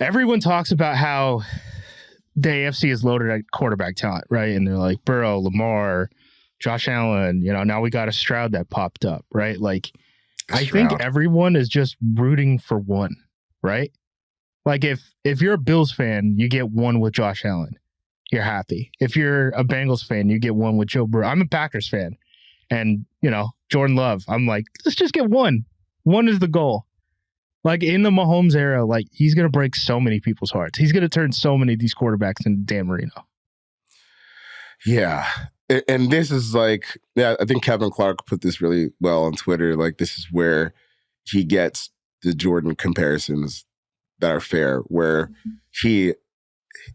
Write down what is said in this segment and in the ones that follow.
everyone talks about how the AFC is loaded at quarterback talent, right? And they're like Burrow, Lamar, Josh Allen, now we got a Stroud that popped up, right? Like, I think everyone is just rooting for one, right? Like if you're a Bills fan, you get one with Josh Allen. You're happy. If you're a Bengals fan, you get one with Joe Burrow. I'm a Packers fan. And, Jordan Love, I'm like, let's just get one. One is the goal. Like in the Mahomes era, like he's going to break so many people's hearts. He's going to turn so many of these quarterbacks into Dan Marino. Yeah. And this is like, I think Kevin Clark put this really well on Twitter. Like this is where he gets the Jordan comparisons that are fair, where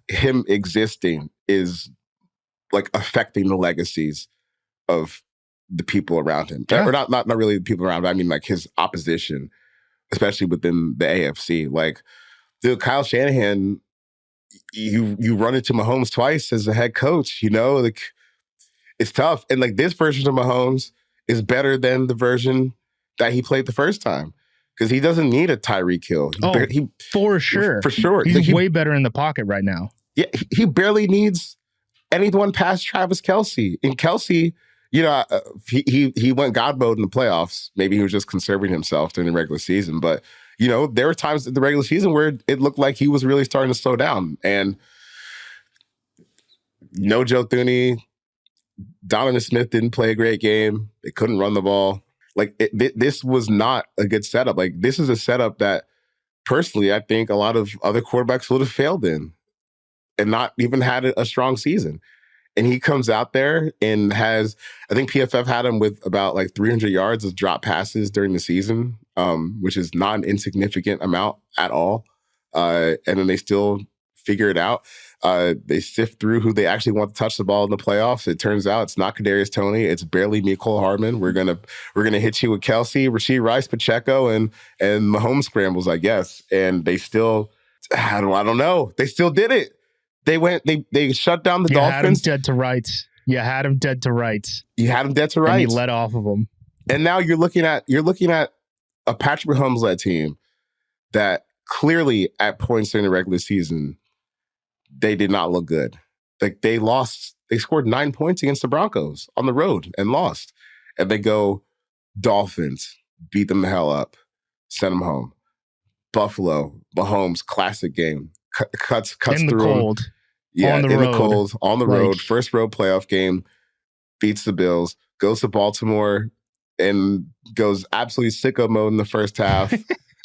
him existing is like affecting the legacies of the people around him. Yeah. Or not really the people around him. I mean like his opposition, especially within the AFC. Like, dude, Kyle Shanahan, you run into Mahomes twice as a head coach, like it's tough. And like this version of Mahomes is better than the version that he played the first time. Because he doesn't need a Tyreek Hill. For sure. For sure. He's way better in the pocket right now. Yeah, he barely needs anyone past Travis Kelce. And Kelce, he went God mode in the playoffs. Maybe he was just conserving himself during the regular season. But, there were times in the regular season where it looked like he was really starting to slow down. And no Joe Thuney. Donovan Smith didn't play a great game. They couldn't run the ball. Like, this was not a good setup. Like, this is a setup that, personally, I think a lot of other quarterbacks would have failed in and not even had a strong season. And he comes out there and has, I think PFF had him with about like 300 yards of drop passes during the season, which is not an insignificant amount at all. And then they still figure it out. They sift through who they actually want to touch the ball in the playoffs. It turns out it's not Kadarius Toney. It's barely Mecole Hardman. We're gonna hit you with Kelce, Rashee Rice, Pacheco, and Mahomes scrambles, I guess. And they still, I don't know. They still did it. They shut down the Dolphins. Had him dead to rights. You had him dead to rights. You had him dead to rights. And you let off of him. And now you're looking at a Patrick Mahomes led team that clearly at points during the regular season, they did not look good. Like they lost, they scored 9 points against the Broncos on the road and lost. And they go Dolphins, beat them the hell up, send them home. Buffalo, Mahomes, classic game. Cuts in through the cold. Them. Yeah, in the cold, on the road, first road playoff game, beats the Bills, goes to Baltimore and goes absolutely sicko mode in the first half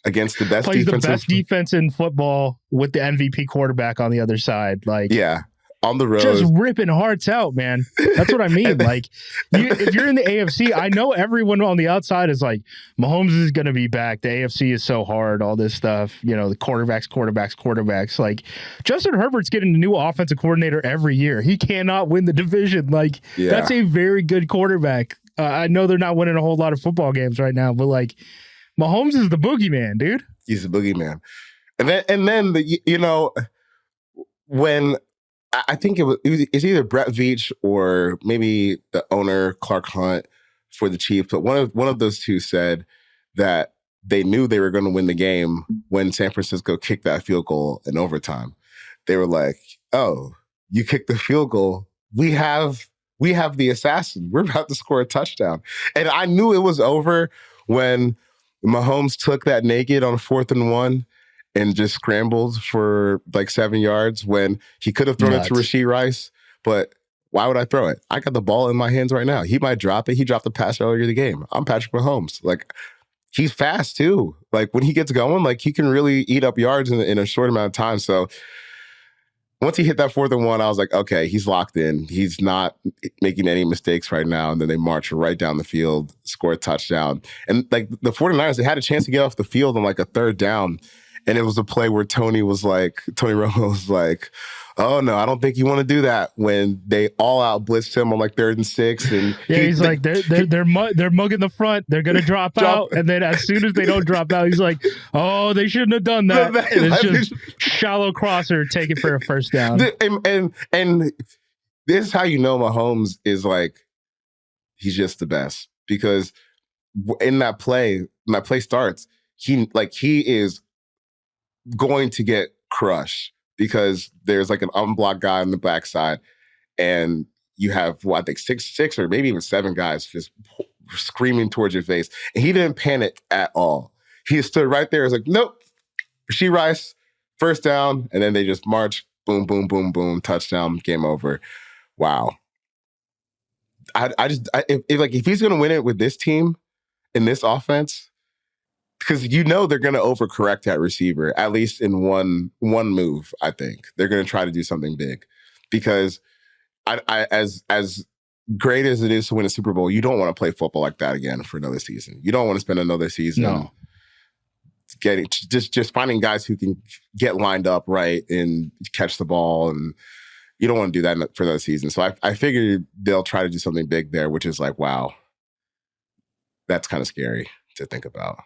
against the best Plays the best defense in football with the MVP quarterback on the other side. Like, yeah, on the road. Just ripping hearts out, man. That's what I mean. Like, if you're in the AFC, I know everyone on the outside is like, Mahomes is going to be back. The AFC is so hard, all this stuff. The quarterbacks. Like, Justin Herbert's getting a new offensive coordinator every year. He cannot win the division. Like, That's a very good quarterback. I know they're not winning a whole lot of football games right now, but like, Mahomes is the boogeyman, dude. He's the boogeyman. And then when I think it's either Brett Veach or maybe the owner, Clark Hunt, for the Chiefs, but one of those two said that they knew they were going to win the game when San Francisco kicked that field goal in overtime. They were like, "Oh, you kicked the field goal. We have the assassin. We're about to score a touchdown." And I knew it was over when Mahomes took that naked on 4th and 1 and just scrambled for like 7 yards when he could have thrown it to Rashee Rice. But why would I throw it? I got the ball in my hands right now. He might drop it. He dropped the pass earlier in the game. I'm Patrick Mahomes. Like, he's fast too. Like, when he gets going, like, he can really eat up yards in a short amount of time. So once he hit that 4th and 1, I was like, okay, he's locked in. He's not making any mistakes right now. And then they march right down the field, score a touchdown. And like the 49ers, they had a chance to get off the field on like a 3rd down. And it was a play where Tony Romo was like, "Oh no, I don't think you want to do that." When they all out blitzed him on like 3rd and 6, and he's like, they're mugging the front. They're gonna drop out, and then as soon as they don't drop out, he's like, "Oh, they shouldn't have done that." And it's just shallow crosser, take it for a first down. And this is how you know Mahomes is like, he's just the best, because in that play, when that play starts, he is going to get crush because there's like an unblocked guy on the backside, and you have, I think six or maybe even 7 guys just screaming towards your face. And he didn't panic at all. He stood right there. He was like, nope, Rashee Rice, first down. And then they just march, boom, boom, boom, boom, touchdown, game over. Wow. If he's going to win it with this team in this offense, because they're going to overcorrect at receiver, at least in one move, I think. They're going to try to do something big. Because as great as it is to win a Super Bowl, you don't want to play football like that again for another season. You don't want to spend another season just finding guys who can get lined up right and catch the ball, and you don't want to do that for another season. So I figured they'll try to do something big there, which is like, wow, that's kind of scary to think about.